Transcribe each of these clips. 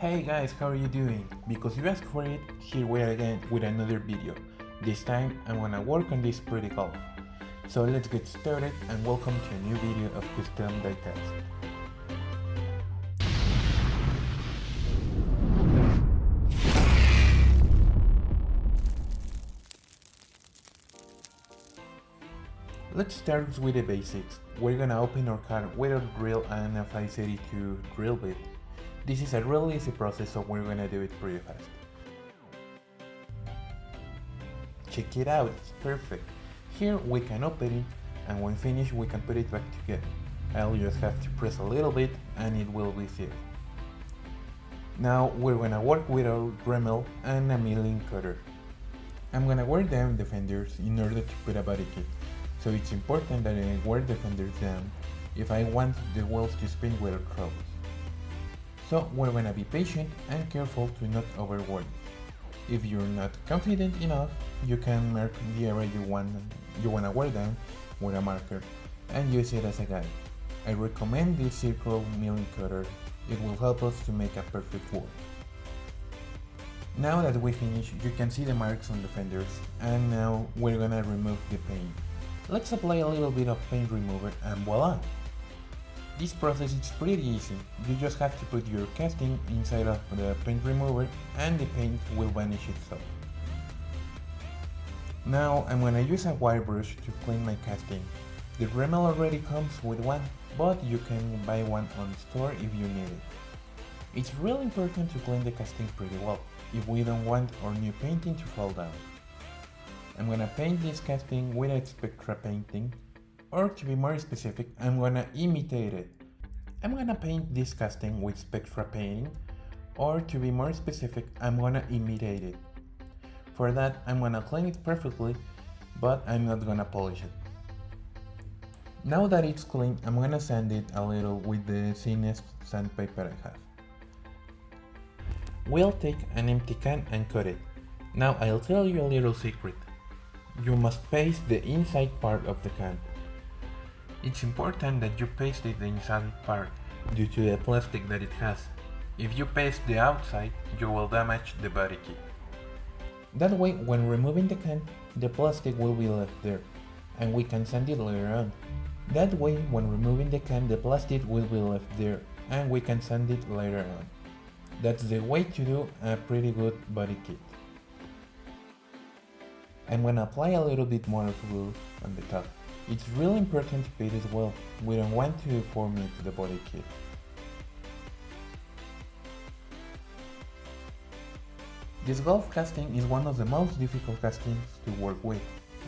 Hey guys, how are you doing? Because you asked for it, here we are again with another video. This time I'm gonna work on this pretty golf. So let's get started and welcome to a new video of Custom Diecast. Let's start with the basics. We're gonna open our car with a drill and a 532 drill bit. This is a really easy process, so we're gonna do it pretty fast. Check it out, it's perfect. Here we can open it, and when finished we can put it back together. I'll just have to press a little bit and it will be sealed. Now we're gonna work with our Dremel and a milling cutter. I'm gonna wear down the fenders in order to put a body kit, so it's important that I wear the fenders down if I want the wheels to spin without troubles. So we're gonna be patient and careful to not overwork. If you're not confident enough, you can mark the area you wanna wear down with a marker and use it as a guide. I recommend this circle milling cutter. It will help us to make a perfect work. Now that we finish, you can see the marks on the fenders, and now we're gonna remove the paint. Let's apply a little bit of paint remover and voila! This process is pretty easy. You just have to put your casting inside of the paint remover and the paint will vanish itself. Now I'm gonna use a wire brush to clean my casting. The Dremel already comes with one, but you can buy one on the store if you need it. It's really important to clean the casting pretty well, if we don't want our new painting to fall down. I'm gonna paint this casting with a Spectra painting, or to be more specific, I'm gonna imitate it. I'm gonna paint this casting with Spectra painting, or to be more specific, I'm gonna imitate it. For that, I'm gonna clean it perfectly, but I'm not gonna polish it. Now that it's clean, I'm gonna sand it a little with the thinnest sandpaper I have. We'll take an empty can and cut it. Now I'll tell you a little secret. You must paste the inside part of the can. It's important that you paste it the inside part due to the plastic that it has. If you paste the outside, you will damage the body kit. That way, when removing the can, the plastic will be left there, and we can sand it later on. That way, when removing the can, the plastic will be left there, and we can sand it later on. That's the way to do a pretty good body kit. I'm gonna apply a little bit more of glue on the top. It's really important to paint as well. We don't want to deform it the body kit. This golf casting is one of the most difficult castings to work with,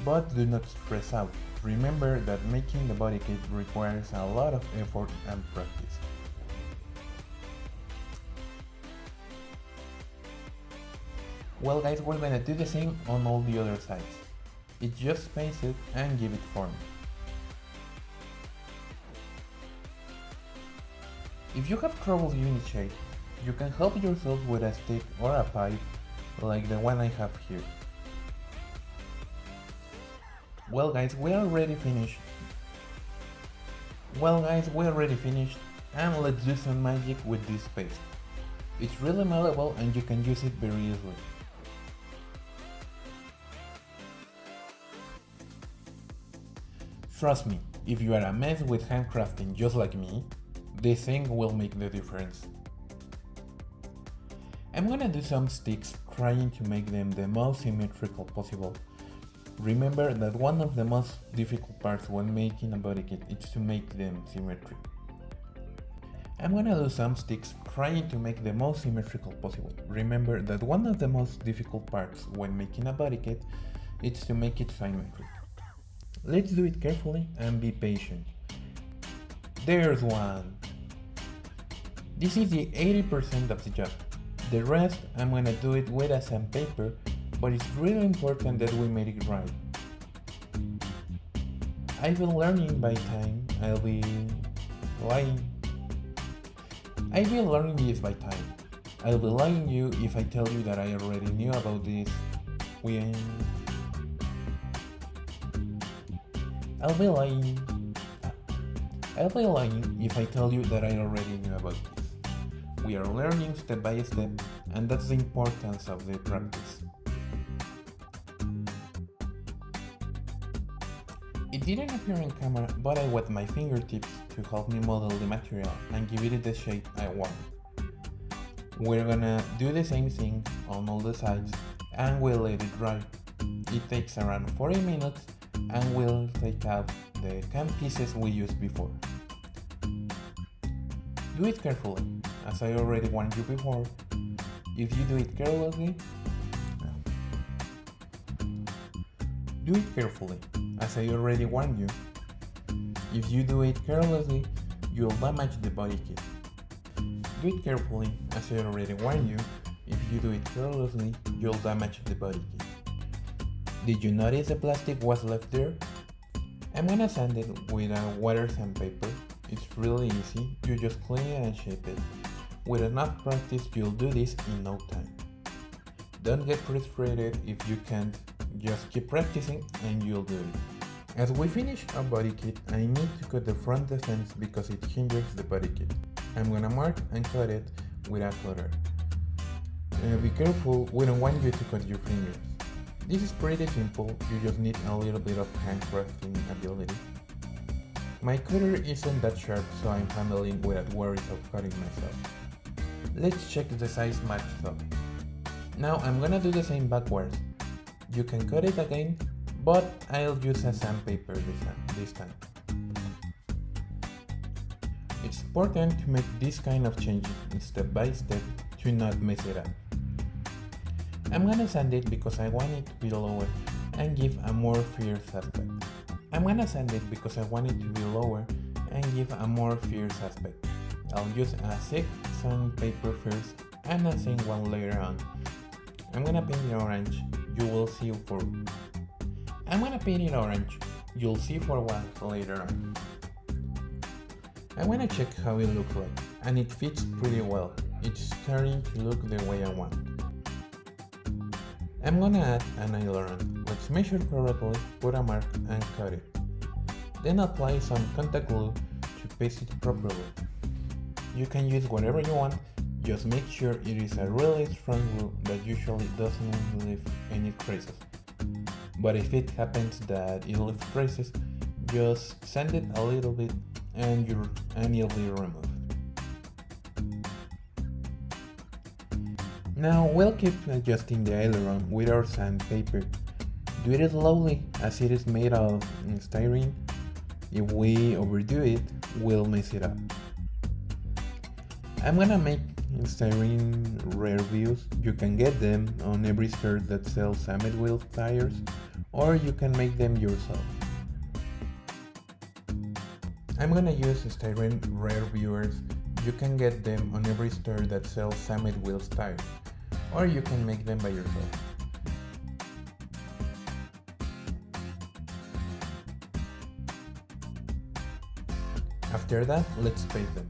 but do not stress out. Remember that making the body kit requires a lot of effort and practice. Well guys, we're gonna do the same on all the other sides. It's just paste it and give it form. If you have trouble using shade, you can help yourself with a stick or a pipe like the one I have here. Well guys, we are already finished. And let's do some magic with this paste. It's really malleable and you can use it very easily. Trust me, if you are a mess with handcrafting just like me, this thing will make the difference. I'm gonna do some sticks trying to make them the most symmetrical possible. Remember that one of the most difficult parts when making a body kit is to make them symmetric. I'm gonna do some sticks trying to make the most symmetrical possible. Remember that one of the most difficult parts when making a body kit is to make it symmetric. Let's do it carefully and be patient. There's one! This is the 80% of the job. The rest I'm gonna do it with a sandpaper, but it's really important that we make it right. I've been learning by time, I'll be lying you if I tell you that I already knew about this I'll be lying if I tell you that I already knew about this. We are learning step by step, and that's the importance of the practice. It didn't appear on camera, but I wet my fingertips to help me model the material and give it the shape I want. We're gonna do the same thing on all the sides and we'll let it dry. It takes around 40 minutes and we'll take out the can pieces we used before. Do it carefully, as I already warned you before. If you do it carelessly, do it carefully, as I already warned you. If you do it carelessly, you'll damage the body kit. Do it carefully, as I already warned you. If you do it carelessly, you'll damage the body kit. Did you notice the plastic was left there? I'm gonna sand it with a water sandpaper. It's really easy, you just clean it and shape it. With enough practice, you'll do this in no time. Don't get frustrated if you can't, just keep practicing and you'll do it. As we finish our body kit, I need to cut the front defense because it hinders the body kit. I'm gonna mark and cut it with a cutter. Be careful, we don't want you to cut your fingers. This is pretty simple, you just need a little bit of handcrafting ability. My cutter isn't that sharp, so I'm handling without worries of cutting myself. Let's check the size matched up. Now I'm gonna do the same backwards. You can cut it again, but I'll use a sandpaper this time. It's important to make this kind of changes step by step to not mess it up. I'm gonna sand it because I want it to be lower and give a more fierce aspect. I'm gonna sand it because I want it to be lower and give a more fierce aspect. I'll use a thick sandpaper first and a thin one later on. I'm gonna paint it orange, you will see for. I'm gonna paint it orange, you'll see for what later on. I wanna check how it looks like, and it fits pretty well. It's starting to look the way I want. I'm gonna add an aileron. Let's measure correctly, put a mark and cut it. Then apply some contact glue to paste it properly. You can use whatever you want, just make sure it is a really strong glue that usually doesn't leave any traces. But if it happens that it leaves traces, just sand it a little bit and it'll be removed. Now we'll keep adjusting the aileron with our sandpaper. Do it slowly as it is made of styrene. If we overdo it, we'll mess it up. I'm gonna make styrene rear views. You can get them on every store that sells summit wheel tires, or you can make them yourself. I'm gonna use styrene rear viewers. You can get them on every store that sells summit wheels tires, or you can make them by yourself. After that, let's paste them.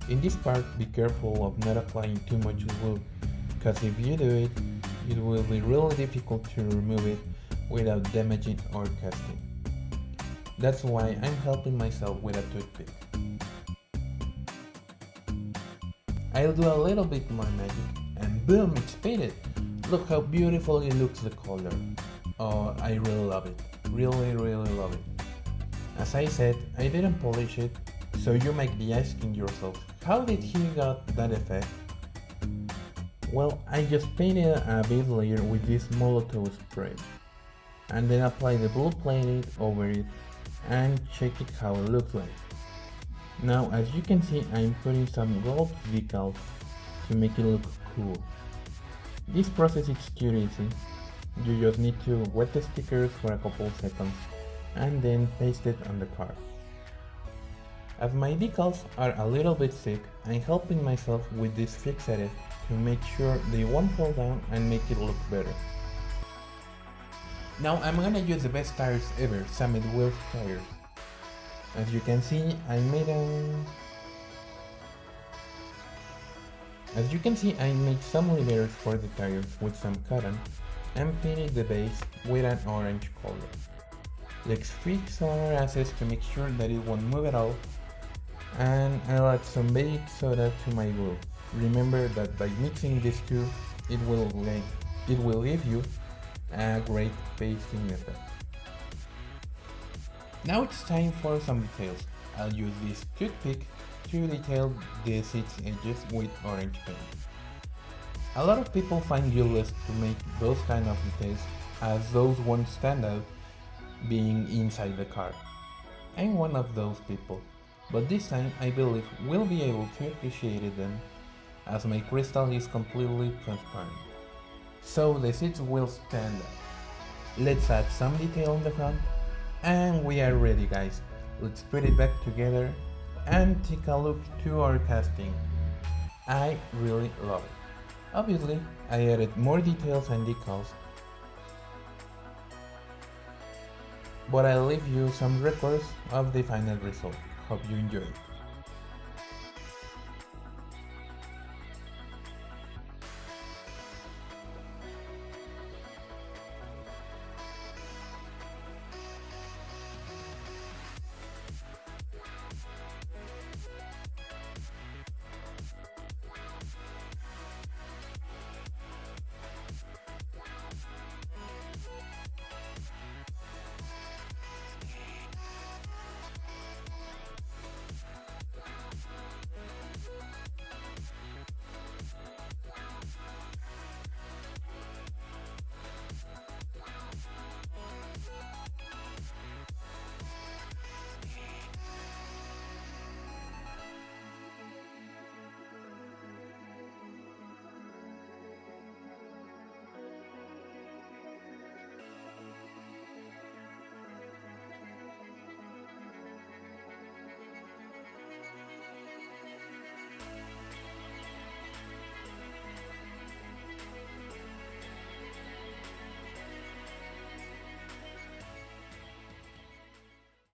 In this part, be careful of not applying too much glue, because if you do it, it will be really difficult to remove it without damaging or casting. That's why I'm helping myself with a toothpick. I'll do a little bit more magic and boom, it's painted! Look how beautiful it looks, the color. Oh, I really love it. Really love it. As I said, I didn't polish it, so you might be asking yourself, how did he got that effect? Well, I just painted a base layer with this Molotov spray, and then apply the blue plated over it and check it how it looks like. Now, as you can see, I'm putting some gold decals to make it look cool. This process is too easy. You just need to wet the stickers for a couple seconds and then paste it on the car. As my decals are a little bit thick, I'm helping myself with this fixative to make sure they won't fall down and make it look better. Now I'm gonna use the best tires ever, Summit Wheels tires. As you can see, I made some layers for the tires with some cotton and painted the base with an orange color. Let's fix our assets to make sure that it won't move at all, and I'll add some baking soda to my glue. Remember that by mixing these two, it will give you a great pasting effect. Now it's time for some details. I'll use this toothpick to detail the seat's edges with orange paint. A lot of people find useless to make those kind of details, as those won't stand out being inside the car. I'm one of those people, but this time I believe we'll be able to appreciate them, as my crystal is completely transparent. So the seats will stand out. Let's add some detail on the front, and we are ready, guys. Let's put it back together and take a look to our casting. I really love it. Obviously, I added more details and decals, but I'll leave you some records of the final result. Hope you enjoyed.